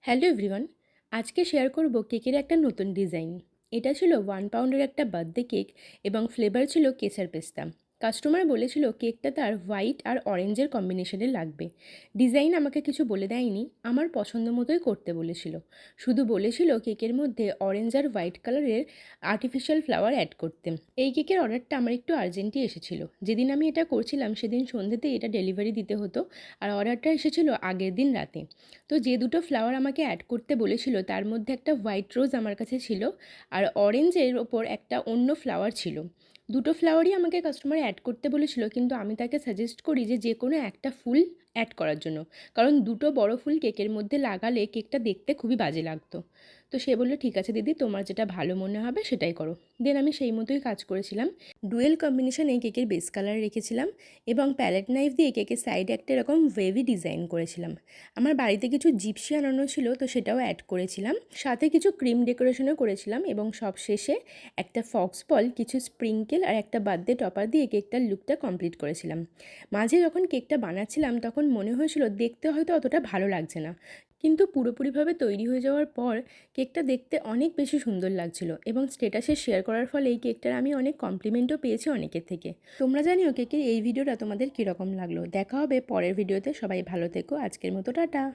Hello everyone, আজকে share করব কেকের একটা নতুন ডিজাইন। এটা ছিল 1 পাউন্ডের একটা বার্থডে কেক এবং ফ্লেভার ছিল কেসার পেস্তা। কাস্টমার বলেছিল কেকটা তার হোয়াইট আর অরেঞ্জের কম্বিনেশনে লাগবে। ডিজাইন আমাকে কিছু বলে দেয়নি, আমার পছন্দ মতোই করতে বলেছিল। শুধু বলেছিল কেকের মধ্যে অরেঞ্জ আর হোয়াইট কালারের আর্টিফিশিয়াল ফ্লাওয়ার অ্যাড করতে। এই কেকের অর্ডারটা আমার একটু আর্জেন্টই এসেছিল। যেদিন আমি এটা করছিলাম সেদিন সন্ধ্যেতেই এটা ডেলিভারি দিতে হতো, আর অর্ডারটা এসেছিল আগের দিন রাতে। তো যে দুটো ফ্লাওয়ার আমাকে অ্যাড করতে বলেছিল তার মধ্যে একটা হোয়াইট রোজ আমার কাছে ছিল, আর অরেঞ্জের ওপর একটা অন্য ফ্লাওয়ার ছিল। দুটো ফ্লাওয়ারই আমাকে কাস্টমার অ্যাড করতে বলেছিল, কিন্তু আমি তাকে সাজেস্ট করি যে কোনো একটা ফুল অ্যাড করার জন্য, কারণ দুটো বড় ফুল কেকের মধ্যে লাগালে কেকটা দেখতে খুবই বাজে লাগতো। তো সে বললো ঠিক আছে দিদি, তোমার যেটা ভালো মনে হবে সেটাই করো। দেন আমি সেই মতোই কাজ করেছিলাম। ডুয়েল কম্বিনেশনে কেকের বেস কালার রেখেছিলাম এবং প্যালেট নাইফ দিয়ে কেকের সাইডে একটা এরকম ওয়েভি ডিজাইন করেছিলাম। আমার বাড়িতে কিছু জিপসি আনানো ছিল, তো সেটাও অ্যাড করেছিলাম। সাথে কিছু ক্রিম ডেকোরেশনও করেছিলাম এবং সব শেষে একটা ফক্স বল, কিছু স্প্রিঙ্কেল আর একটা বার্থডে টপার দিয়ে কেকটার লুকটা কমপ্লিট করেছিলাম। মাঝে যখন কেকটা বানাচ্ছিলাম তখন মনে হয়েছিল দেখতে হয়তো অতটা ভালো লাগছে না, কিন্তু পুরোপুরিভাবে তৈরি হয়ে যাওয়ার পর কেকটা দেখতে অনেক বেশি সুন্দর লাগছিল এবং স্ট্যাটাসে শেয়ার করার ফলে এই কেকটার আমি অনেক কমপ্লিমেন্টও পেয়েছি অনেকের থেকে। তোমরা জানিও কেকের এই ভিডিওটা তোমাদের কীরকম লাগলো। দেখা হবে পরের ভিডিওতে। সবাই ভালো থেকো। আজকের মতো টাটা।